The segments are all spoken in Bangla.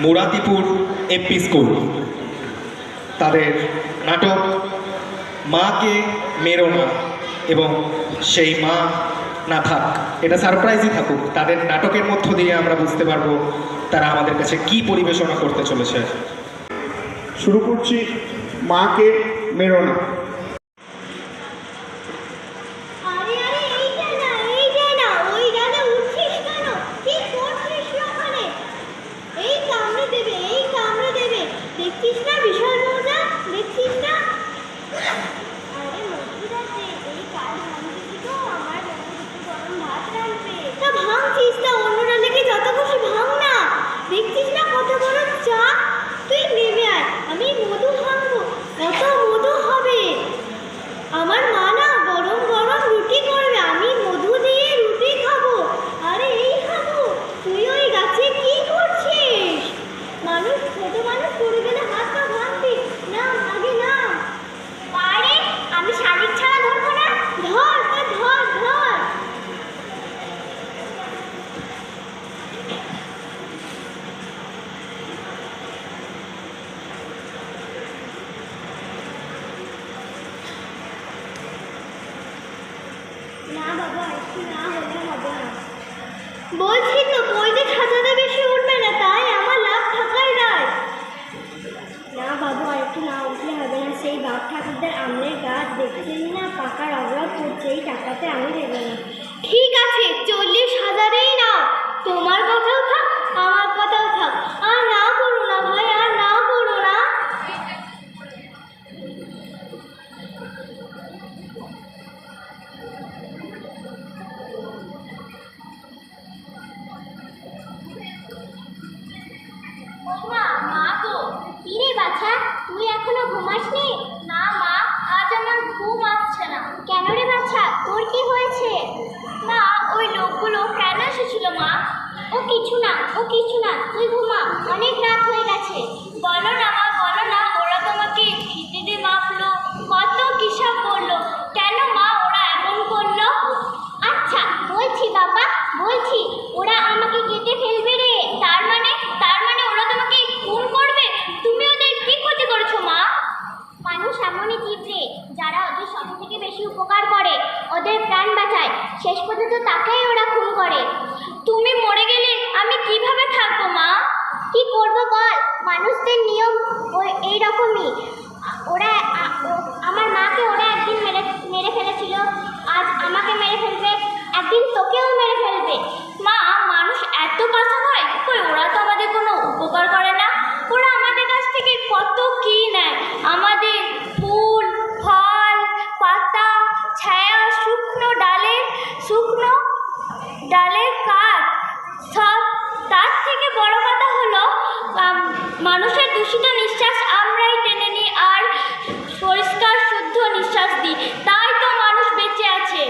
মুরাদিপুর এমপি স্কুল তাদের নাটক মাকে মেরো না এবং সেই মা না থাক, এটা সারপ্রাইজই থাকুক, তাদের নাটকের মধ্য দিয়ে আমরা বুঝতে পারবো তারা আমাদের কাছে কি পরিবেশনা করতে চলেছে। শুরু করছি মাকে মেরো না। আমি মধু ভাঙবো, কত মধু হবে। আমার মা না গরম গরম রুটি করবে, আমি মধু দিয়ে রুটি খাবো। আরে এই খাবো, তুই ওই গাছে কি করছিস? মানুষ, ছোট মানুষ পড়ে গেলে হাত পা ভাঙবি না, আগে না। আরে আমি শালিক ছাড়া ধরবো না। ধর ধর ধর। না বাবা, একটু না হলে হবে না। বলছি তো বইতে খাতাটা বেশি উঠবে না, তাই আমার লাভ থাকাই নয়। না বাবু, আর একটু না উঠলে হবে না। সেই বাপ ঠাকুরদের আমের গাছ দেখছেন না, পাকার অভাব করছে, এই টাকাতে আমি দেবো না। ঠিক আছে, 40,000-এই নাও। তোমার কথাও থাক, আমার কথাও থাক। আর না করো না ভাই, আর না করো না। মা গো, কি রে বাছা, তুই এখনো ঘুমাসনি? না মা, আজ আমার ঘুম আসছে না। কেন রে বাছা, তোর কি হয়েছে? না, ওই লোকগুলো কেন এসেছিল মা? ও কিছু না, ও কিছু না, তুই ঘুমা, অনেক রাত হয়ে গেছে। বলো না মা, বলো না, ওরা তোমাকে ভিত্তিতে মাপলো, কত কিসব করলো, কেন মা ওরা এমন করলো? আচ্ছা বলছি বাবা, বলছি, ওরা আমাকে কেটে ফেলবে রে। তার মানে ওরা তোমাকে খুন করবে? তুমি ওদের কি ক্ষতি করেছো মা? মানুষ এমনই জীব রে, যারা ওদের সব থেকে বেশি উপকার করে, ওদের প্রাণ বাঁচায়, শেষ পর্যন্ত তাকেই ওরা খুন করে। তুমি মরে গেলে আমি কিভাবে থাকবো মা? কি করবো বল, মানুষদের নিয়ম এইরকমই। ওরা আমার মাকে ওরা একদিন মেরে ফেলেছিল, আজ আমাকে মেরে ফেলবে, একদিন তোকেও মেরে ফেলবে। মা, মানুষ এত কাঁচা হয় কই? ওরা তো আমাদের কোনো উপকার করে না। ওরা আমাদের কাছ থেকে কত কি নেয়, আমাদের ফুল ফল পাতা ছায়া, শুকনো ডালের কাঠ সব। তার থেকে বড় কথা হলো মানুষের দূষিত নিঃশ্বাস আমরাই টেনে নিই আর পরিষ্কার শুদ্ধ নিঃশ্বাস দিই, তাই তো মানুষ বেঁচে আছে।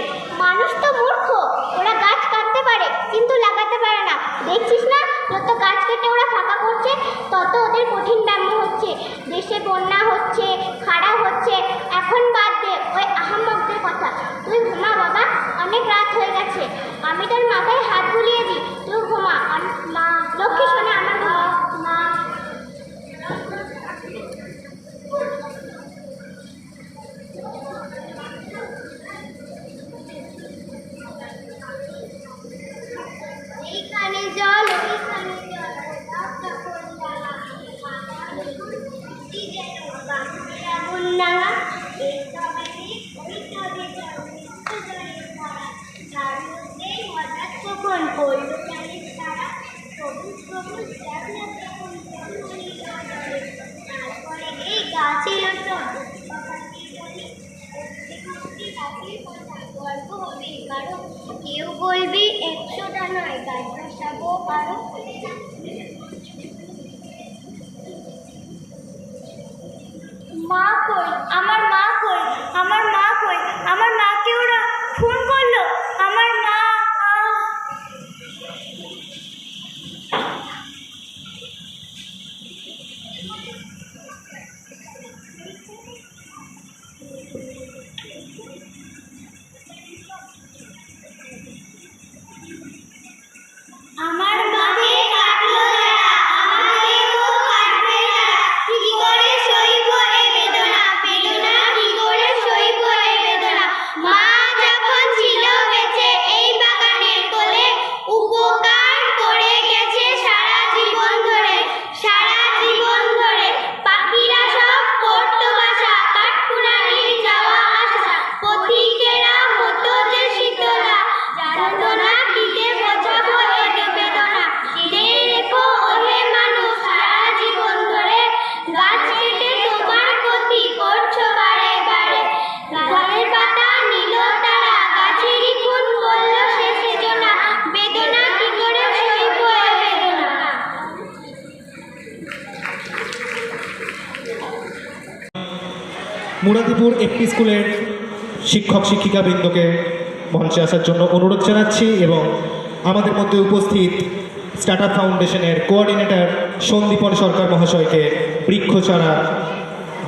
মানুষ তো মূর্খ, ওরা গাছ কাটতে পারে কিন্তু লাগাতে পারে না। দেখছিস না, যত গাছ কেটে ওরা ফাঁকা করছে, তত ওদের কঠিন ব্যায়াম হচ্ছে। দেশে বন্যা হচ্ছে, খাড়া হচ্ছে। এখন বাদ দে ওই আহাম্মকদের কথা, তুই ঘুমা বাবা, অনেক রাত হয়ে গেছে। আমি তোর মাথায় হাত বুলিয়ে দিই, তুই ঘুমা। মা লক্ষ্মী শোনে আমার মা। এইখানে জল, ওইখানে জল, বন্যাঙা, এই তবে ওই তবে তার মধ্যে হঠাৎ কখন পড়ল চালের তারা, সবুজ সবুজ দেখলো তখন তারপরে এই গাছের গল্প হবে কারো, কেউ বলবি 100টা নয়, গাছ বসাবো আরো। মা কই, আমার মা কই, আমার মা কই, আমার মাকে ওরা খুন করলো, আমার মা। আমার মাকে কাটলো যারা, আমাকে মুরাদিপুর এপি স্কুলের শিক্ষক শিক্ষিকাবৃন্দকে মঞ্চে আসার জন্য অনুরোধ জানাচ্ছি এবং আমাদের মধ্যে উপস্থিত স্টার্টআপ ফাউন্ডেশনের কোঅর্ডিনেটর সন্দীপন সরকার মহাশয়কে বৃক্ষচারা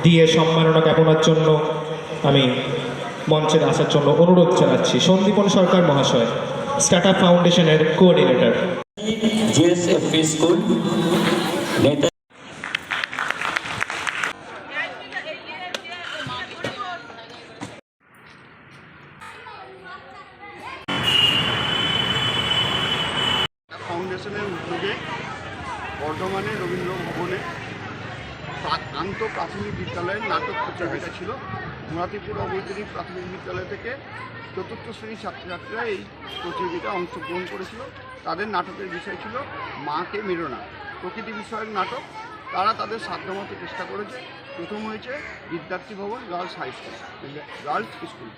দিয়ে সম্মাননা জ্ঞাপনের জন্য আমি মঞ্চে আসার জন্য অনুরোধ জানাচ্ছি। সন্দীপন সরকার মহাশয়, স্টার্টআপ ফাউন্ডেশনের কোঅর্ডিনেটর। জিএসএফপি স্কুল নেতা ফাউন্ডেশনের উদ্যোগে বর্ধমানে রবীন্দ্র ভবনে আন্ত প্রাথমিক বিদ্যালয়ের নাটক প্রতিযোগিতা ছিল। মুরাদিপুর অবৈতনিক প্রাথমিক বিদ্যালয় থেকে চতুর্থ শ্রেণীর ছাত্রছাত্রীরা এই প্রতিযোগিতায় অংশগ্রহণ করেছিল। তাদের নাটকের বিষয় ছিল মাকে মেরো না, প্রকৃতি বিষয়ক নাটক। তারা তাদের সাধ্যমতো চেষ্টা করেছে। প্রথম হয়েছে Vidyarthi Bhavan girls high school, girls school.